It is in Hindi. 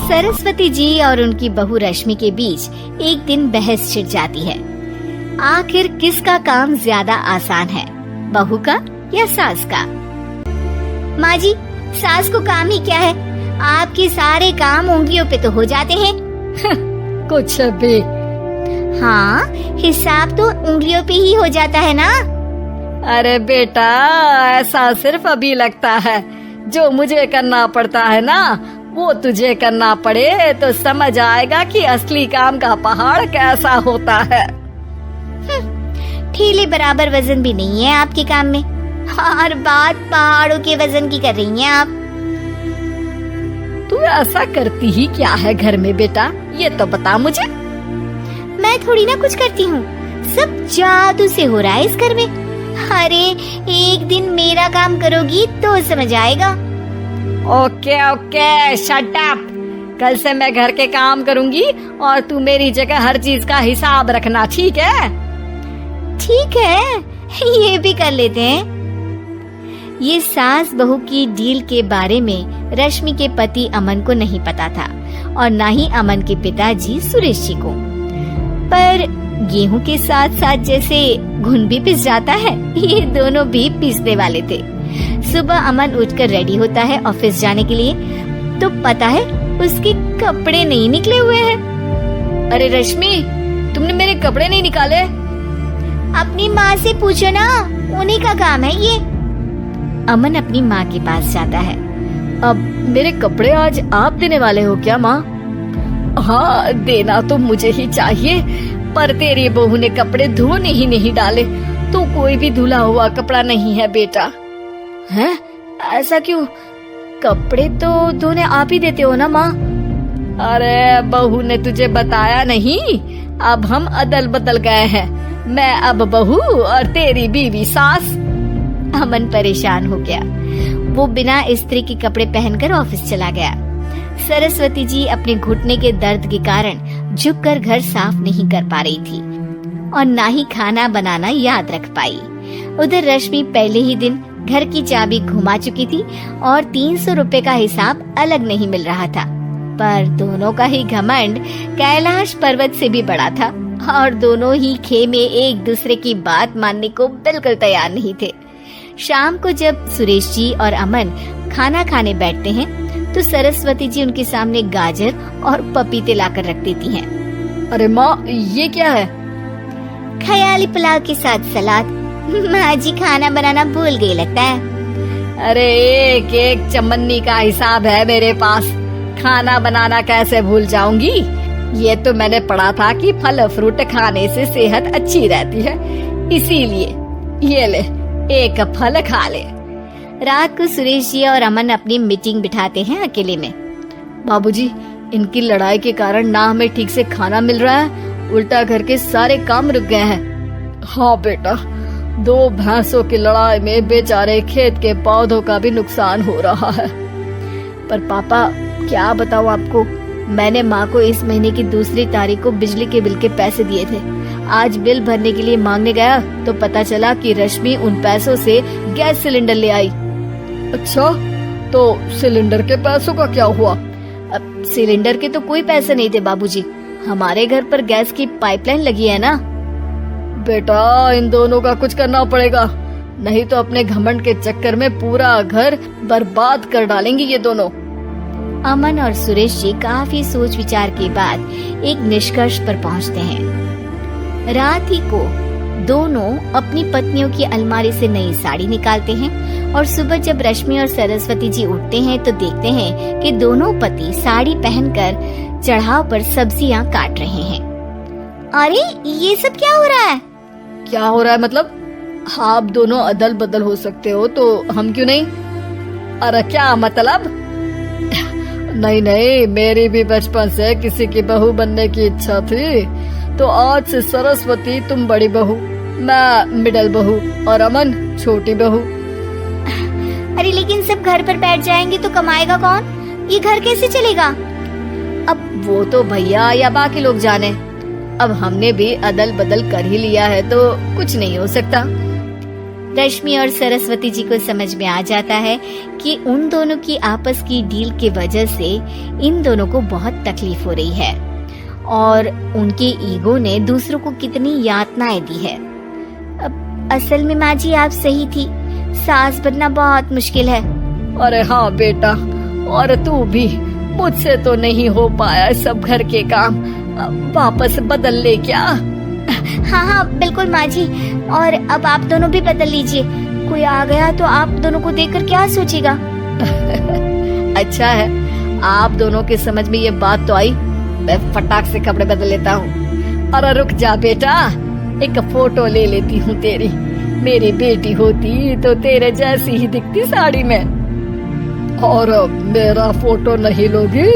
सरस्वती जी और उनकी बहू रश्मि के बीच एक दिन बहस छिड़ जाती है। आखिर किसका काम ज्यादा आसान है, बहू का या सास का? माँ जी, सास को काम ही क्या है, आपके सारे काम उंगलियों पे तो हो जाते हैं। कुछ भी। हाँ, हिसाब तो उंगलियों पे ही हो जाता है ना। अरे बेटा, ऐसा सिर्फ अभी लगता है, जो मुझे करना पड़ता है ना वो तुझे करना पड़े तो समझ आएगा कि असली काम का पहाड़ कैसा होता है। ठेले बराबर वजन भी नहीं है आपके काम में, और बात पहाड़ों के वजन की कर रही हैं आप। तू ऐसा करती ही क्या है घर में बेटा, ये तो बता मुझे। मैं थोड़ी ना कुछ करती हूँ, सब जादू से हो रहा है इस घर में। अरे एक दिन मेरा काम करोगी तो समझ आएगा। Okay okay, shut up. कल से मैं घर के काम करूंगी और तू मेरी जगह हर चीज का हिसाब रखना, ठीक है? ठीक है, ये भी कर लेते हैं। ये सास बहू की डील के बारे में रश्मि के पति अमन को नहीं पता था और न ही अमन के पिताजी सुरेश जी को। पर गेहूं के साथ साथ जैसे घुन भी पिस जाता है, ये दोनों भी पिसने वाले थे। सुबह अमन उठकर रेडी होता है ऑफिस जाने के लिए, तो पता है उसके कपड़े नहीं निकले हुए हैं। अरे रश्मि, तुमने मेरे कपड़े नहीं निकाले? अपनी माँ से पूछो ना, उन्हीं का काम है ये। अमन अपनी माँ के पास जाता है। अब मेरे कपड़े आज आप देने वाले हो क्या माँ? हाँ, देना तो मुझे ही चाहिए, पर तेरी बहू ने कपड़े धोने ही नहीं डाले, तो कोई भी धुला हुआ कपड़ा नहीं है बेटा। हैं? ऐसा क्यों? कपड़े तो धोने आप ही देते हो ना माँ? अरे बहू ने तुझे बताया नहीं, अब हम अदल बदल गए हैं, मैं अब बहू और तेरी बीवी सास। अमन परेशान हो गया। वो बिना इस्त्री के कपड़े पहनकर ऑफिस चला गया। सरस्वती जी अपने घुटने के दर्द के कारण झुककर घर साफ नहीं कर पा रही थी और ना ही खाना बनाना याद रख पाई। उधर रश्मि पहले ही दिन घर की चाबी घुमा चुकी थी और 300 रुपए का हिसाब अलग नहीं मिल रहा था। पर दोनों का ही घमंड कैलाश पर्वत से भी बड़ा था और दोनों ही खेमे एक दूसरे की बात मानने को बिल्कुल तैयार नहीं थे। शाम को जब सुरेश जी और अमन खाना खाने बैठते हैं तो सरस्वती जी उनके सामने गाजर और पपीते लाकर रख देती हैं। अरे माँ, ये क्या है? ख्याली पुलाव के साथ सलाद। माँ जी खाना बनाना भूल गई लगता है। अरे एक एक चमन्नी का हिसाब है मेरे पास, खाना बनाना कैसे भूल जाऊंगी? ये तो मैंने पढ़ा था कि फल फ्रूट खाने से सेहत अच्छी रहती है, इसीलिए ये ले एक फल खा ले। रात को सुरेश जी और अमन अपनी मीटिंग बिठाते हैं अकेले में। बाबूजी, इनकी लड़ाई के कारण ना हमें ठीक से खाना मिल रहा है, उल्टा घर के सारे काम रुक गए हैं। हाँ बेटा, 2 भैंसों की लड़ाई में बेचारे खेत के पौधों का भी नुकसान हो रहा है। पर पापा, क्या बताऊं आपको, मैंने माँ को इस महीने की 2 तारीख को बिजली के बिल के पैसे दिए थे। आज बिल भरने के लिए मांगने गया तो पता चला कि रश्मि उन पैसों से गैस सिलेंडर ले आई। अच्छा, तो सिलेंडर के पैसों का क्या हुआ? अब सिलेंडर के तो कोई पैसे नहीं थे बाबूजी, हमारे घर पर गैस की पाइपलाइन लगी है ना। बेटा, इन दोनों का कुछ करना पड़ेगा, नहीं तो अपने घमंड के चक्कर में पूरा घर बर्बाद कर डालेंगी ये दोनों। अमन और सुरेश जी काफी सोच विचार के बाद एक निष्कर्ष पर पहुंचते हैं। रात ही को दोनों अपनी पत्नियों की अलमारी से नई साड़ी निकालते हैं और सुबह जब रश्मि और सरस्वती जी उठते हैं तो देखते हैं कि दोनों पति साड़ी पहनकर चढ़ाव पर सब्जियां काट रहे हैं। अरे ये सब क्या हो रहा है? क्या हो रहा है मतलब? आप दोनों अदल बदल हो सकते हो तो हम क्यों नहीं? अरे क्या मतलब? नहीं नहीं, मेरी भी बचपन से किसी की बहू बनने की इच्छा थी, तो आज से सरस्वती तुम बड़ी बहू, मैं मिडल बहू और अमन छोटी बहू। अरे लेकिन सब घर पर बैठ जाएंगे तो कमाएगा कौन? ये घर कैसे चलेगा? अब वो तो भैया या बाकी लोग जाने, अब हमने भी अदल बदल कर ही लिया है तो कुछ नहीं हो सकता। रश्मि और सरस्वती जी को समझ में आ जाता है कि उन दोनों की आपस की डील के वजह से इन दोनों को बहुत तकलीफ हो रही है और उनके ईगो ने दूसरों को कितनी यातनाएं दी है। असल में माँ जी आप सही थी, सास बनना बहुत मुश्किल है। अरे हाँ बेटा, और तू भी, मुझसे तो नहीं हो पाया सब घर के काम, वापस बदल ले क्या? हाँ हाँ बिल्कुल माँ जी, और अब आप दोनों भी बदल लीजिए। कोई आ गया तो आप दोनों को देखकर क्या सोचेगा? अच्छा है, आप दोनों के समझ में ये बात तो आई। मैं फटाक से कपड़े बदल लेता हूँ। अरे रुक जा बेटा, एक फोटो ले लेती हूँ तेरी। मेरी बेटी होती तो तेरे जैसी ही दिखती साड़ी में। और मेरा फोटो नहीं लोगी?